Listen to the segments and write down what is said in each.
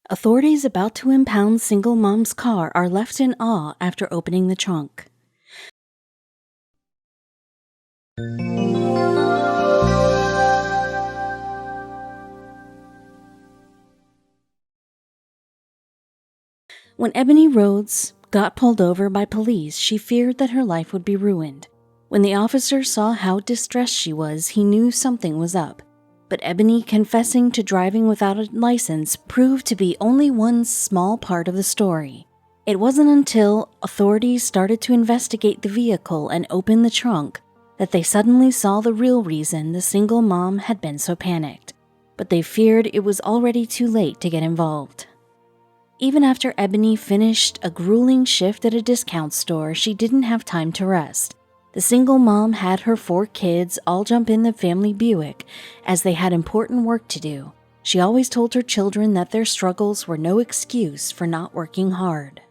Authorities about to impound single mom's car are left in awe after opening the trunk. When Ebony Rhodes got pulled over by police, she feared that her life would be ruined. When the officer saw how distressed she was, he knew something was up. But Ebony confessing to driving without a license proved to be only one small part of the story. It wasn't until authorities started to investigate the vehicle and open the trunk that they suddenly saw the real reason the single mom had been so panicked. But they feared it was already too late to get involved. Even after Ebony finished a grueling shift at a discount store, she didn't have time to rest. The single mom had her 4 kids all jump in the family Buick as they had important work to do. She always told her children that their struggles were no excuse for not working hard.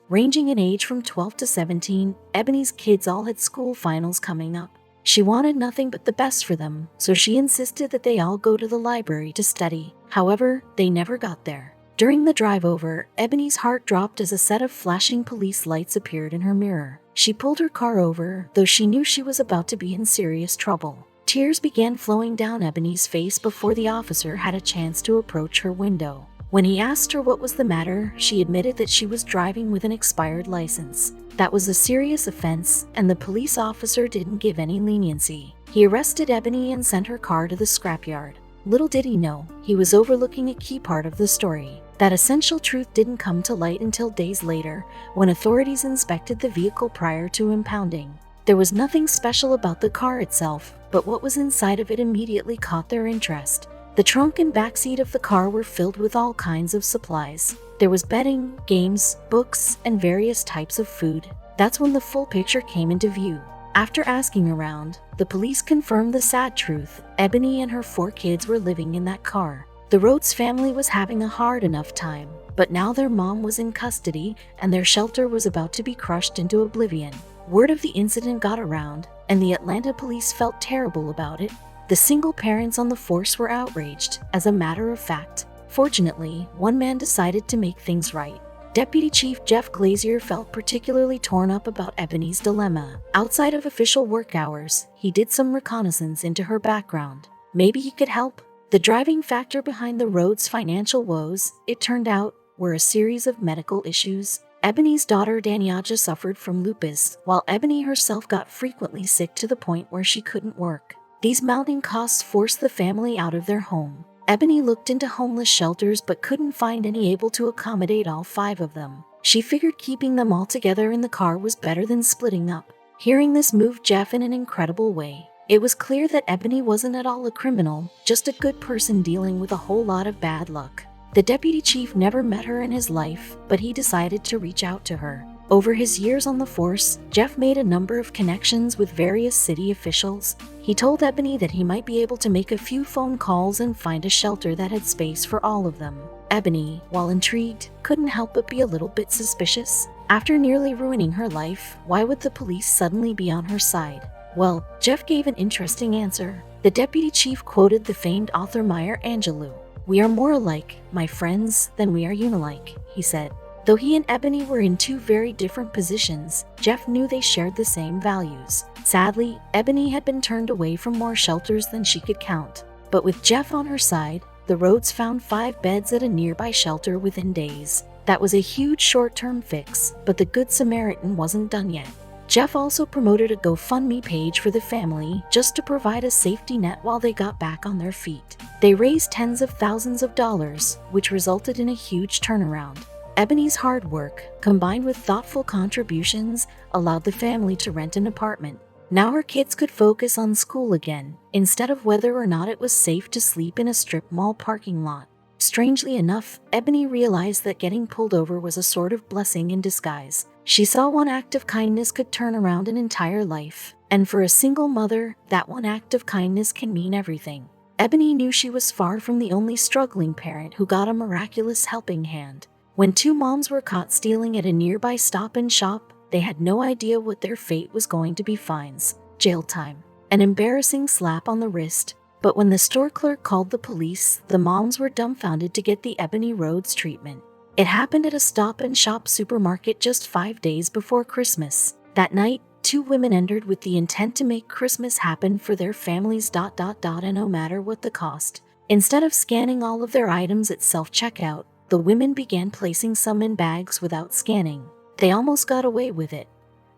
Ranging in age from 12 to 17, Ebony's kids all had school finals coming up. She wanted nothing but the best for them, so she insisted that they all go to the library to study. However, they never got there. During the drive over, Ebony's heart dropped as a set of flashing police lights appeared in her mirror. She pulled her car over, though she knew she was about to be in serious trouble. Tears began flowing down Ebony's face before the officer had a chance to approach her window. When he asked her what was the matter, she admitted that she was driving with an expired license. That was a serious offense, and the police officer didn't give any leniency. He arrested Ebony and sent her car to the scrapyard. Little did he know, he was overlooking a key part of the story. That essential truth didn't come to light until days later, when authorities inspected the vehicle prior to impounding. There was nothing special about the car itself, but what was inside of it immediately caught their interest. The trunk and backseat of the car were filled with all kinds of supplies. There was bedding, games, books, and various types of food. That's when the full picture came into view. After asking around, the police confirmed the sad truth. Ebony and her 4 kids were living in that car. The Rhodes family was having a hard enough time, but now their mom was in custody and their shelter was about to be crushed into oblivion. Word of the incident got around, and the Atlanta police felt terrible about it. The single parents on the force were outraged. As a matter of fact, fortunately, one man decided to make things right. Deputy Chief Jeff Glazier felt particularly torn up about Ebony's dilemma. Outside of official work hours, he did some reconnaissance into her background. Maybe he could help. The driving factor behind the Rhodes' financial woes, it turned out, were a series of medical issues. Ebony's daughter Danyaja suffered from lupus, while Ebony herself got frequently sick to the point where she couldn't work. These mounting costs forced the family out of their home. Ebony looked into homeless shelters but couldn't find any able to accommodate all 5 of them. She figured keeping them all together in the car was better than splitting up. Hearing this moved Jeff in an incredible way. It was clear that Ebony wasn't at all a criminal, just a good person dealing with a whole lot of bad luck. The deputy chief never met her in his life, but he decided to reach out to her. Over his years on the force, Jeff made a number of connections with various city officials. He told Ebony that he might be able to make a few phone calls and find a shelter that had space for all of them. Ebony, while intrigued, couldn't help but be a little bit suspicious. After nearly ruining her life, why would the police suddenly be on her side? Well, Jeff gave an interesting answer. The deputy chief quoted the famed author Maya Angelou. "We are more alike, my friends, than we are unalike," he said. Though he and Ebony were in 2 very different positions, Jeff knew they shared the same values. Sadly, Ebony had been turned away from more shelters than she could count. But with Jeff on her side, the Rhodes found 5 beds at a nearby shelter within days. That was a huge short-term fix, but the Good Samaritan wasn't done yet. Jeff also promoted a GoFundMe page for the family just to provide a safety net while they got back on their feet. They raised tens of thousands of dollars, which resulted in a huge turnaround. Ebony's hard work, combined with thoughtful contributions, allowed the family to rent an apartment. Now her kids could focus on school again, instead of whether or not it was safe to sleep in a strip mall parking lot. Strangely enough, Ebony realized that getting pulled over was a sort of blessing in disguise. She saw one act of kindness could turn around an entire life, and for a single mother, that one act of kindness can mean everything. Ebony knew she was far from the only struggling parent who got a miraculous helping hand. When 2 moms were caught stealing at a nearby Stop and Shop, they had no idea what their fate was going to be: fines, jail time, an embarrassing slap on the wrist, But when the store clerk called the police, the moms were dumbfounded to get the Ebony Roads treatment. It happened at a stop-and-shop supermarket just 5 days before Christmas. That night, 2 women entered with the intent to make Christmas happen for their families. And no matter what the cost. Instead of scanning all of their items at self-checkout, the women began placing some in bags without scanning. They almost got away with it,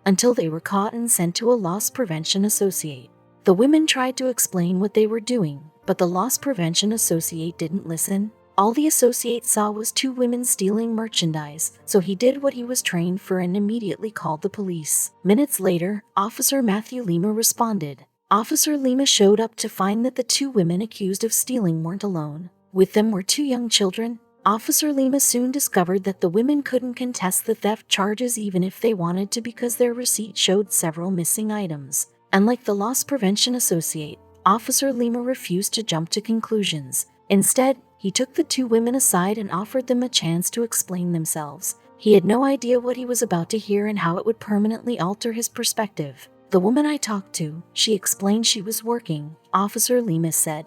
until they were caught and sent to a loss prevention associate. The women tried to explain what they were doing, but the loss prevention associate didn't listen. All the associate saw was 2 women stealing merchandise, so he did what he was trained for and immediately called the police. Minutes later, Officer Matthew Lima responded. Officer Lima showed up to find that the 2 women accused of stealing weren't alone. With them were 2 young children. Officer Lima soon discovered that the women couldn't contest the theft charges even if they wanted to because their receipt showed several missing items. Unlike the loss prevention associate, Officer Lima refused to jump to conclusions. Instead, he took the 2 women aside and offered them a chance to explain themselves. He had no idea what he was about to hear and how it would permanently alter his perspective. "The woman I talked to, she explained she was working," Officer Lima said.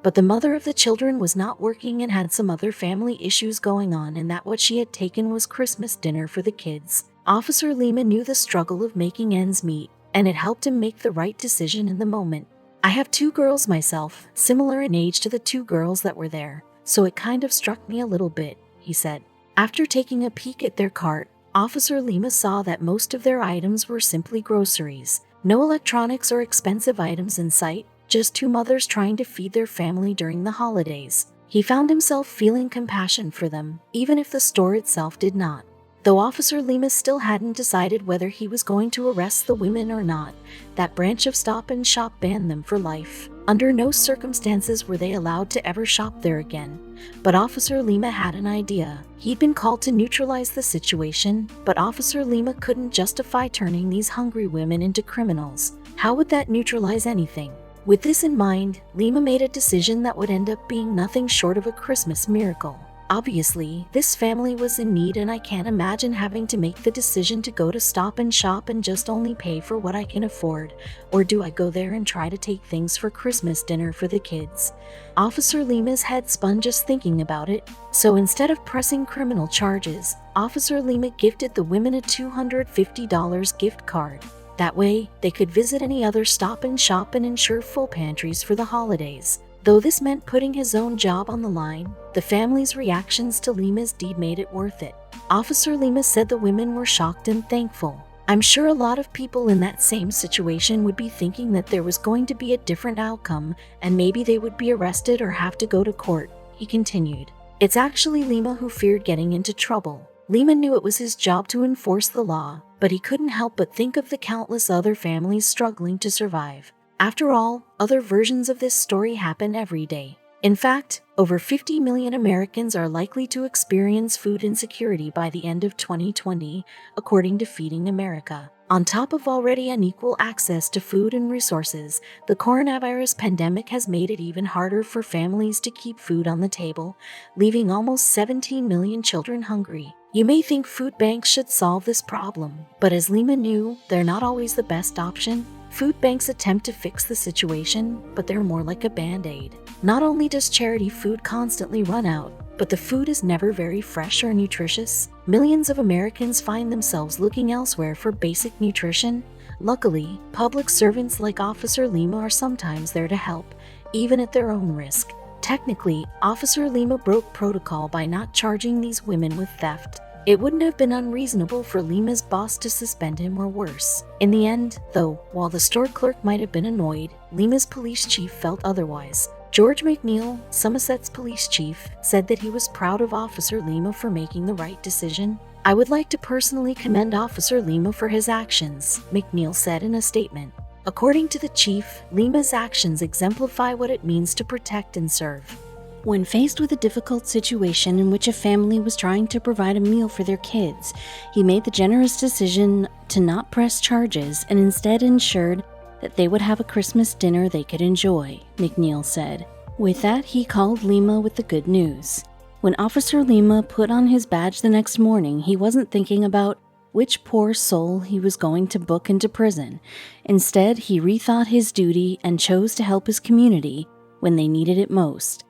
"But the mother of the children was not working and had some other family issues going on, and that what she had taken was Christmas dinner for the kids." Officer Lima knew the struggle of making ends meet, and it helped him make the right decision in the moment. "I have 2 girls myself, similar in age to the 2 girls that were there, so it kind of struck me a little bit," he said. After taking a peek at their cart, Officer Lima saw that most of their items were simply groceries. No electronics or expensive items in sight, just 2 mothers trying to feed their family during the holidays. He found himself feeling compassion for them, even if the store itself did not. Though Officer Lima still hadn't decided whether he was going to arrest the women or not, that branch of Stop and Shop banned them for life. Under no circumstances were they allowed to ever shop there again. But Officer Lima had an idea. He'd been called to neutralize the situation, but Officer Lima couldn't justify turning these hungry women into criminals. How would that neutralize anything? With this in mind, Lima made a decision that would end up being nothing short of a Christmas miracle. Obviously, this family was in need, and I can't imagine having to make the decision to go to Stop and Shop and just only pay for what I can afford, or do I go there and try to take things for Christmas dinner for the kids? Officer Lima's head spun just thinking about it, so instead of pressing criminal charges, Officer Lima gifted the women a $250 gift card. That way, they could visit any other Stop and Shop and ensure full pantries for the holidays. Though this meant putting his own job on the line, the family's reactions to Lima's deed made it worth it. Officer Lima said the women were shocked and thankful. "I'm sure a lot of people in that same situation would be thinking that there was going to be a different outcome and maybe they would be arrested or have to go to court," he continued. It's actually Lima who feared getting into trouble. Lima knew it was his job to enforce the law, but he couldn't help but think of the countless other families struggling to survive. After all, other versions of this story happen every day. In fact, over 50 million Americans are likely to experience food insecurity by the end of 2020, according to Feeding America. On top of already unequal access to food and resources, the coronavirus pandemic has made it even harder for families to keep food on the table, leaving almost 17 million children hungry. You may think food banks should solve this problem, but as Lima knew, they're not always the best option. Food banks attempt to fix the situation, but they're more like a band-aid. Not only does charity food constantly run out, but the food is never very fresh or nutritious. Millions of Americans find themselves looking elsewhere for basic nutrition. Luckily, public servants like Officer Lima are sometimes there to help, even at their own risk. Technically, Officer Lima broke protocol by not charging these women with theft. It wouldn't have been unreasonable for Lima's boss to suspend him or worse. In the end, though, while the store clerk might have been annoyed, Lima's police chief felt otherwise. George McNeil, Somerset's police chief, said that he was proud of Officer Lima for making the right decision. "I would like to personally commend Officer Lima for his actions," McNeil said in a statement. According to the chief, Lima's actions exemplify what it means to protect and serve. When faced with a difficult situation in which a family was trying to provide a meal for their kids, he made the generous decision to not press charges and instead ensured that they would have a Christmas dinner they could enjoy, McNeil said. With that, he called Lima with the good news. When Officer Lima put on his badge the next morning, he wasn't thinking about which poor soul he was going to book into prison. Instead, he rethought his duty and chose to help his community, when they needed it most.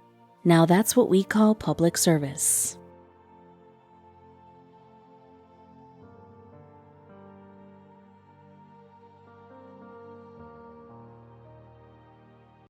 Now that's what we call public service.